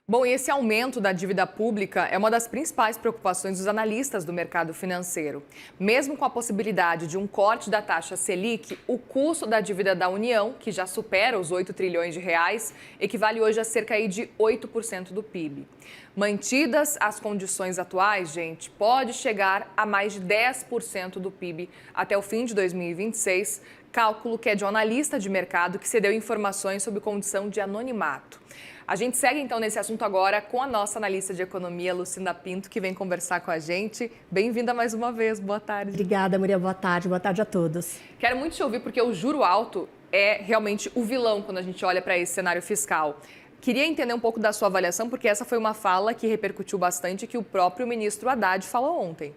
Bom, e esse aumento da dívida pública é uma das principais preocupações dos analistas do mercado financeiro. Mesmo com a possibilidade de um corte da taxa Selic, o custo da dívida da União, que já supera os 8 trilhões de reais, equivale hoje a cerca aí de 8% do PIB. Mantidas as condições atuais, gente, pode chegar a mais de 10% do PIB até o fim de 2026, cálculo que é de um analista de mercado que cedeu informações sob condição de anonimato. A gente segue então nesse assunto agora com a nossa analista de economia, Lucinda Pinto, que vem conversar com a gente. Bem-vinda mais uma vez, boa tarde. Obrigada, Muriel, boa tarde a todos. Quero muito te ouvir porque o juro alto é realmente o vilão quando a gente olha para esse cenário fiscal. Queria entender um pouco da sua avaliação, porque essa foi uma fala que repercutiu bastante, que o próprio ministro Haddad falou ontem.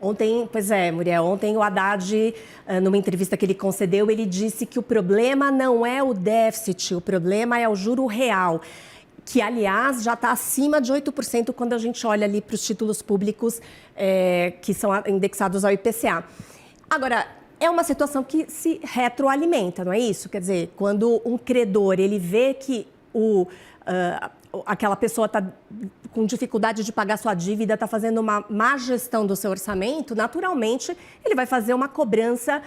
Ontem, Muriel, ontem o Haddad, numa entrevista que ele concedeu, ele disse que o problema não é o déficit, o problema é o juro real, que, aliás, já está acima de 8% quando a gente olha ali para os títulos públicos que são indexados ao IPCA. Agora, é uma situação que se retroalimenta, não é isso? Quer dizer, quando um credor ele vê que aquela pessoa está com dificuldade de pagar sua dívida, está fazendo uma má gestão do seu orçamento, naturalmente ele vai fazer uma cobrança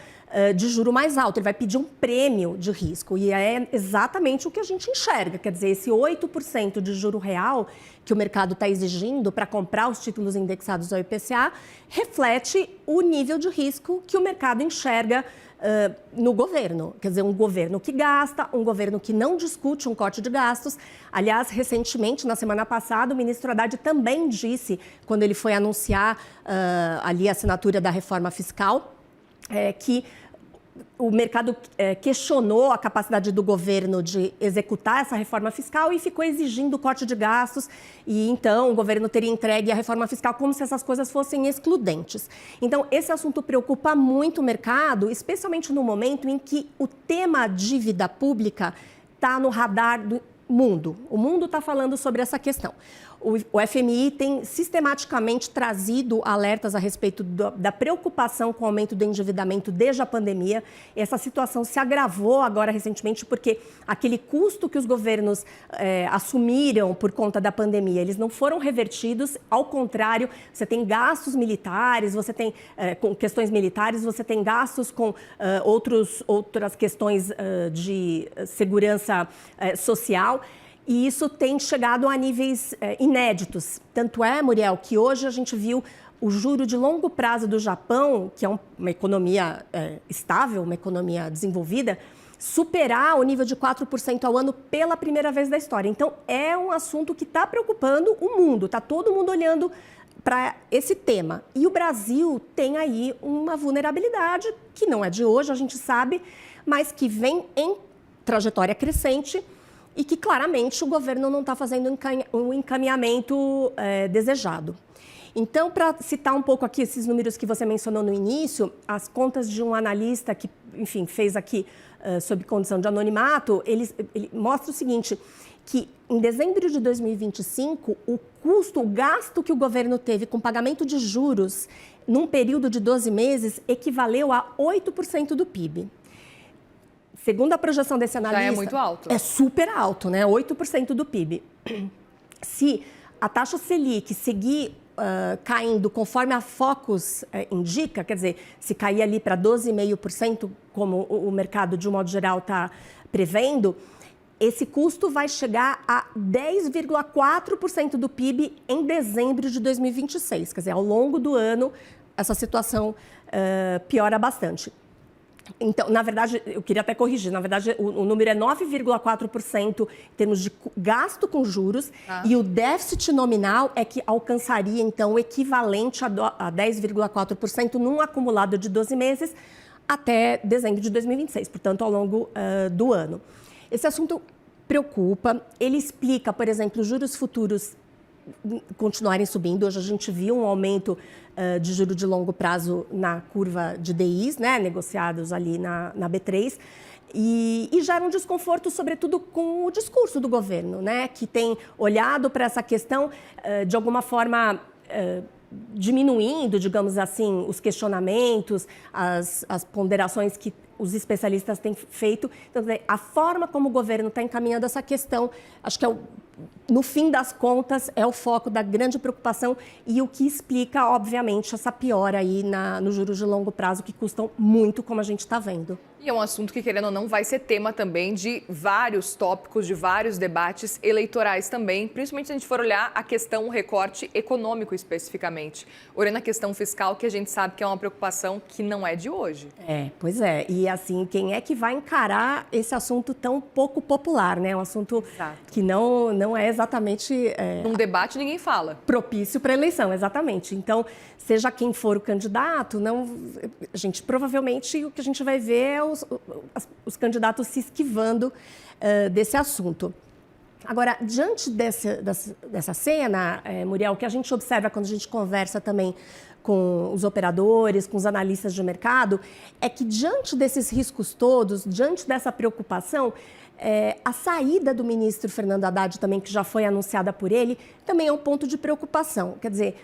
de juro mais alto, ele vai pedir um prêmio de risco. E é exatamente o que a gente enxerga. Quer dizer, esse 8% de juro real que o mercado está exigindo para comprar os títulos indexados ao IPCA reflete o nível de risco que o mercado enxerga no governo. Quer dizer, um governo que gasta, um governo que não discute um corte de gastos. Aliás, recentemente, na semana passada, o ministro Haddad também disse, quando ele foi anunciar ali a assinatura da reforma fiscal, que o mercado questionou a capacidade do governo de executar essa reforma fiscal e ficou exigindo corte de gastos, e então o governo teria entregue a reforma fiscal como se essas coisas fossem excludentes. Então, esse assunto preocupa muito o mercado, especialmente no momento em que o tema dívida pública está no radar do mundo. O mundo está falando sobre essa questão. O FMI tem sistematicamente trazido alertas a respeito da preocupação com o aumento do endividamento desde a pandemia. Essa situação se agravou agora recentemente porque aquele custo que os governos assumiram por conta da pandemia, eles não foram revertidos. Ao contrário, você tem gastos militares, você tem com questões militares, você tem gastos com outras questões de segurança social. E isso tem chegado a níveis inéditos. Tanto é, Muriel, que hoje a gente viu o juro de longo prazo do Japão, que é uma economia estável, uma economia desenvolvida, superar o nível de 4% ao ano pela primeira vez da história. Então, é um assunto que está preocupando o mundo, está todo mundo olhando para esse tema. E o Brasil tem aí uma vulnerabilidade, que não é de hoje, a gente sabe, mas que vem em trajetória crescente, e que claramente o governo não está fazendo um encaminhamento desejado. Então, para citar um pouco aqui esses números que você mencionou no início, as contas de um analista que, enfim, fez aqui sob condição de anonimato, ele mostra o seguinte, que em dezembro de 2025, o gasto que o governo teve com pagamento de juros num período de 12 meses equivaleu a 8% do PIB. Segundo a projeção desse analista... Já é muito alto. É super alto, né? 8% do PIB. Se a taxa Selic seguir caindo conforme a Focus indica, quer dizer, se cair ali para 12,5%, como o mercado, de um modo geral, está prevendo, esse custo vai chegar a 10,4% do PIB em dezembro de 2026. Quer dizer, ao longo do ano, essa situação piora bastante. Então, na verdade, eu queria até corrigir, na verdade, o número é 9,4% em termos de gasto com juros, e o déficit nominal é que alcançaria, então, o equivalente a 10,4% num acumulado de 12 meses até dezembro de 2026, portanto, ao longo do ano. Esse assunto preocupa, ele explica, por exemplo, os juros futuros continuarem subindo. Hoje a gente viu um aumento de juros de longo prazo na curva de DIs, né, negociados ali na B3, e gera um desconforto, sobretudo com o discurso do governo, né, que tem olhado para essa questão de alguma forma diminuindo, digamos assim, os questionamentos, as ponderações que os especialistas têm feito. Então, a forma como o governo está encaminhando essa questão, acho que no fim das contas, é o foco da grande preocupação e o que explica, obviamente, essa piora aí nos juros de longo prazo, que custam muito, como a gente está vendo. E é um assunto que, querendo ou não, vai ser tema também de vários tópicos, de vários debates eleitorais também, principalmente se a gente for olhar a questão, o recorte econômico especificamente. Olhando a questão fiscal, que a gente sabe que é uma preocupação que não é de hoje. Pois é. E assim, quem é que vai encarar esse assunto tão pouco popular, né? Um assunto que não é exatamente... Num debate ninguém fala. Propício para a eleição, exatamente. Então, seja quem for o candidato, a gente provavelmente o que a gente vai ver é os candidatos se esquivando desse assunto. Agora, diante dessa cena, Muriel, o que a gente observa quando a gente conversa também com os operadores, com os analistas de mercado, é que diante desses riscos todos, diante dessa preocupação, a saída do ministro Fernando Haddad também, que já foi anunciada por ele, também é um ponto de preocupação. Quer dizer,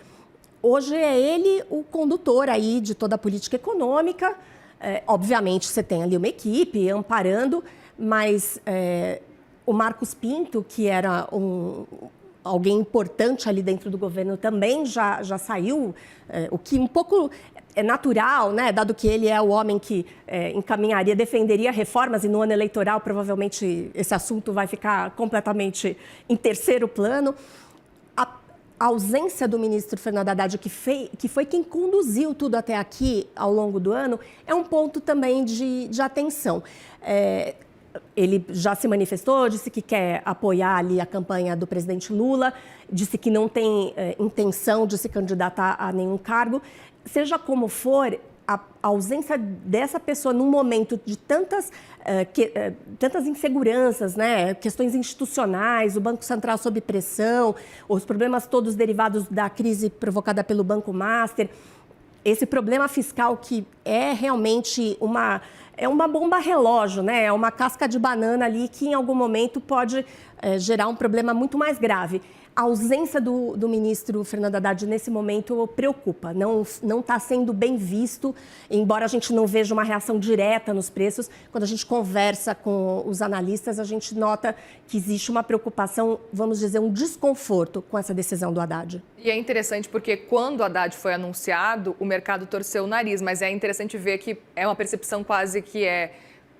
hoje é ele o condutor aí de toda a política econômica. Obviamente, você tem ali uma equipe amparando, mas o Marcos Pinto, que era alguém importante ali dentro do governo, também já saiu, o que um pouco é natural, né? Dado que ele é o homem que defenderia reformas, e no ano eleitoral provavelmente esse assunto vai ficar completamente em terceiro plano. A ausência do ministro Fernando Haddad, que foi quem conduziu tudo até aqui ao longo do ano, é um ponto também de atenção. Ele já se manifestou, disse que quer apoiar ali a campanha do presidente Lula, disse que não tem intenção de se candidatar a nenhum cargo. Seja como for, a ausência dessa pessoa num momento de tantas inseguranças, né? Questões institucionais, o Banco Central sob pressão, os problemas todos derivados da crise provocada pelo Banco Master, esse problema fiscal que é realmente uma bomba relógio, né? É uma casca de banana ali que em algum momento pode gerar um problema muito mais grave. A ausência do ministro Fernando Haddad nesse momento preocupa, não está sendo bem visto, embora a gente não veja uma reação direta nos preços. Quando a gente conversa com os analistas, a gente nota que existe uma preocupação, vamos dizer, um desconforto com essa decisão do Haddad. E é interessante porque quando o Haddad foi anunciado, o mercado torceu o nariz, mas é interessante ver que é uma percepção quase que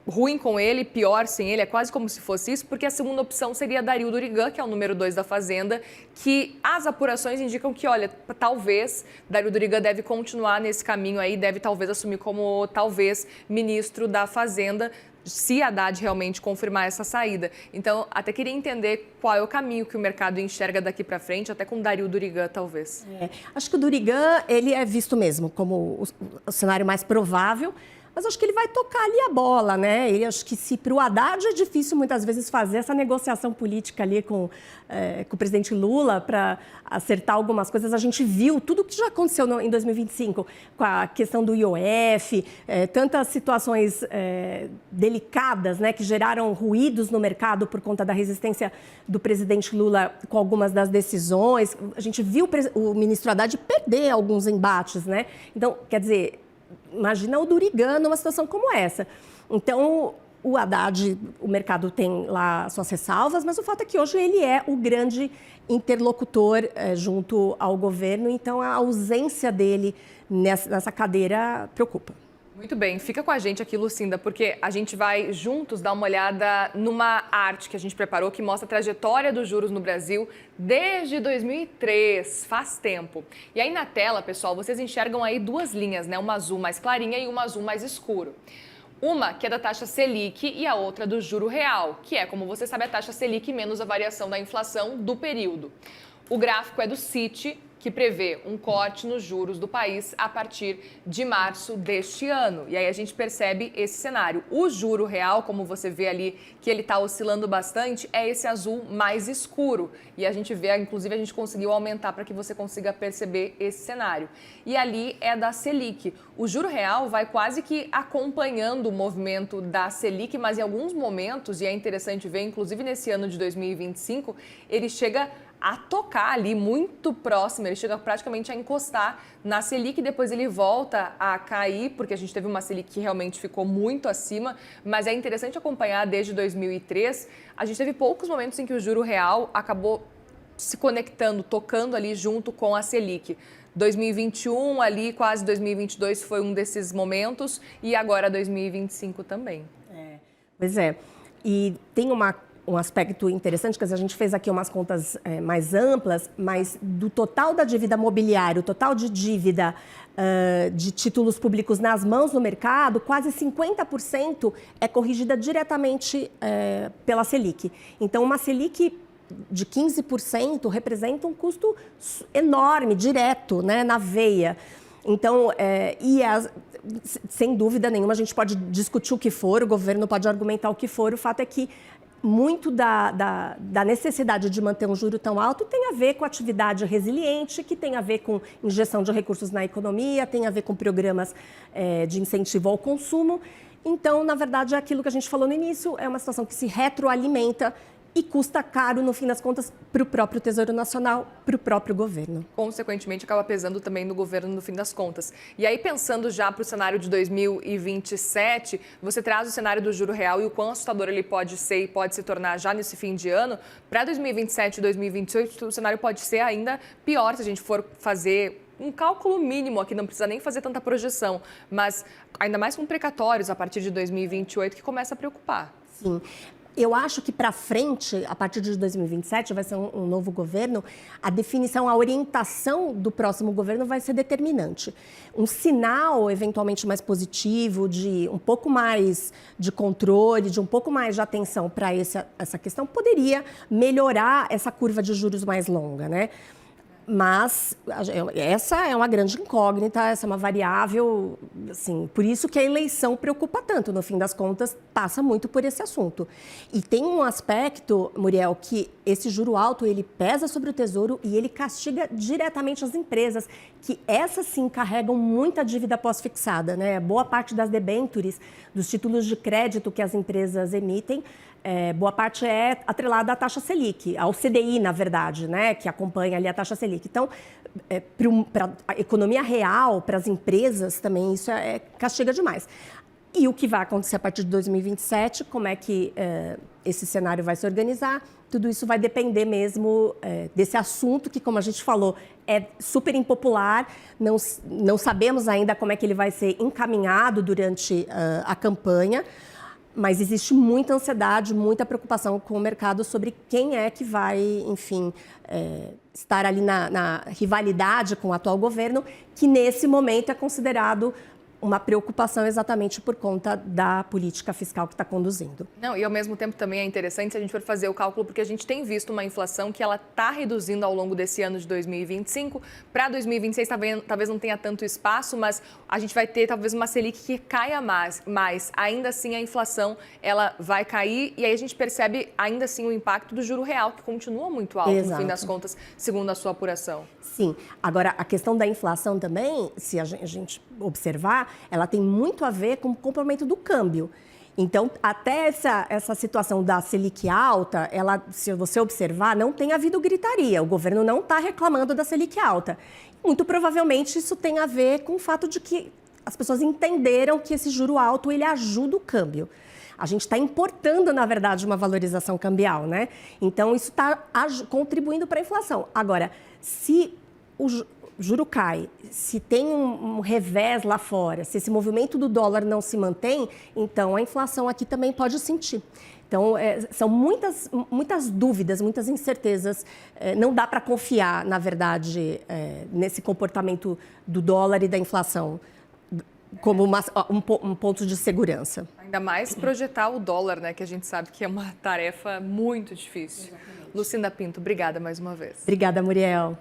ruim com ele, pior sem ele, é quase como se fosse isso, porque a segunda opção seria Dario Durigan, que é o número 2 da Fazenda, que as apurações indicam que, olha, talvez Dario Durigan deve continuar nesse caminho aí, deve talvez assumir como, talvez, ministro da Fazenda, se Haddad realmente confirmar essa saída. Então, até queria entender qual é o caminho que o mercado enxerga daqui para frente, até com Dario Durigan, talvez. Acho que o Durigan, ele é visto mesmo como o cenário mais provável, mas acho que ele vai tocar ali a bola, né? Ele acho que se para o Haddad é difícil muitas vezes fazer essa negociação política ali com o presidente Lula para acertar algumas coisas. A gente viu tudo que já aconteceu em 2025 com a questão do IOF, tantas situações delicadas, né, que geraram ruídos no mercado por conta da resistência do presidente Lula com algumas das decisões. A gente viu o ministro Haddad perder alguns embates, né? Então, quer dizer, imagina o Durigan numa situação como essa. Então, o Haddad, o mercado tem lá suas ressalvas, mas o fato é que hoje ele é o grande interlocutor junto ao governo, então a ausência dele nessa cadeira preocupa. Muito bem, fica com a gente aqui, Lucinda, porque a gente vai juntos dar uma olhada numa arte que a gente preparou que mostra a trajetória dos juros no Brasil desde 2003, faz tempo. E aí na tela, pessoal, vocês enxergam aí duas linhas, né? Uma azul mais clarinha e uma azul mais escuro. Uma que é da taxa Selic e a outra do juro real, que é, como você sabe, a taxa Selic menos a variação da inflação do período. O gráfico é do Citi, que prevê um corte nos juros do país a partir de março deste ano. E aí a gente percebe esse cenário. O juro real, como você vê ali, que ele está oscilando bastante, é esse azul mais escuro. E a gente vê, inclusive, a gente conseguiu aumentar para que você consiga perceber esse cenário. E ali é da Selic. O juro real vai quase que acompanhando o movimento da Selic, mas em alguns momentos, e é interessante ver, inclusive nesse ano de 2025, ele chega a tocar ali muito próximo, ele chega praticamente a encostar na Selic, e depois ele volta a cair, porque a gente teve uma Selic que realmente ficou muito acima, mas é interessante acompanhar desde 2003, a gente teve poucos momentos em que o juro real acabou se conectando, tocando ali junto com a Selic. 2021 ali, quase 2022 foi um desses momentos, e agora 2025 também. Pois é, e tem um aspecto interessante, que a gente fez aqui umas contas mais amplas, mas do total da dívida mobiliária, o total de dívida de títulos públicos nas mãos do mercado, quase 50% é corrigida diretamente pela Selic. Então, uma Selic de 15% representa um custo enorme, direto, né, na veia. Então, sem dúvida nenhuma, a gente pode discutir o que for, o governo pode argumentar o que for, o fato é que muito da necessidade de manter um juro tão alto tem a ver com atividade resiliente, que tem a ver com injeção de recursos na economia, tem a ver com programas de incentivo ao consumo. Então, na verdade, é aquilo que a gente falou no início, é uma situação que se retroalimenta e custa caro, no fim das contas, para o próprio Tesouro Nacional, para o próprio governo. Consequentemente, acaba pesando também no governo, no fim das contas. E aí, pensando já para o cenário de 2027, você traz o cenário do juro real e o quão assustador ele pode ser e pode se tornar já nesse fim de ano. Para 2027 e 2028, o cenário pode ser ainda pior se a gente for fazer um cálculo mínimo aqui, não precisa nem fazer tanta projeção, mas ainda mais com precatórios a partir de 2028, que começa a preocupar. Sim. Eu acho que para frente, a partir de 2027, vai ser um novo governo, a definição, a orientação do próximo governo vai ser determinante. Um sinal, eventualmente, mais positivo, de um pouco mais de controle, de um pouco mais de atenção para essa questão, poderia melhorar essa curva de juros mais longa, né? Mas essa é uma grande incógnita, essa é uma variável, assim, por isso que a eleição preocupa tanto, no fim das contas, passa muito por esse assunto. E tem um aspecto, Muriel, que esse juro alto, ele pesa sobre o Tesouro e ele castiga diretamente as empresas, que essas sim carregam muita dívida pós-fixada, né? Boa parte das debêntures, dos títulos de crédito que as empresas emitem, boa parte é atrelada à taxa Selic, ao CDI, na verdade, né, que acompanha ali a taxa Selic. Então, para a economia real, para as empresas também, isso castiga demais. E o que vai acontecer a partir de 2027, como é que esse cenário vai se organizar, tudo isso vai depender mesmo desse assunto que, como a gente falou, é super impopular, não sabemos ainda como é que ele vai ser encaminhado durante a campanha, mas existe muita ansiedade, muita preocupação com o mercado sobre quem é que vai, enfim, estar ali na rivalidade com o atual governo, que nesse momento é considerado uma preocupação exatamente por conta da política fiscal que está conduzindo. Não, e ao mesmo tempo também é interessante se a gente for fazer o cálculo, porque a gente tem visto uma inflação que ela está reduzindo ao longo desse ano de 2025. Para 2026 talvez não tenha tanto espaço, mas a gente vai ter talvez uma Selic que caia mais. Ainda assim a inflação ela vai cair e aí a gente percebe ainda assim o impacto do juro real, que continua muito alto. Exato. No fim das contas, segundo a sua apuração. Sim. Agora, a questão da inflação também, se a gente observar, ela tem muito a ver com o comportamento do câmbio. Então, até essa situação da Selic alta, se você observar, não tem havido gritaria. O governo não está reclamando da Selic alta. Muito provavelmente isso tem a ver com o fato de que as pessoas entenderam que esse juro alto ele ajuda o câmbio. A gente está importando, na verdade, uma valorização cambial, né? Então, isso está contribuindo para a inflação. Agora, se o juro cai, se tem um revés lá fora, se esse movimento do dólar não se mantém, então a inflação aqui também pode sentir. Então, são muitas dúvidas, muitas incertezas. Não dá para confiar, na verdade, nesse comportamento do dólar e da inflação como um ponto de segurança. Ainda mais projetar o dólar, né, que a gente sabe que é uma tarefa muito difícil. Exatamente. Lucinda Pinto, obrigada mais uma vez. Obrigada, Muriel.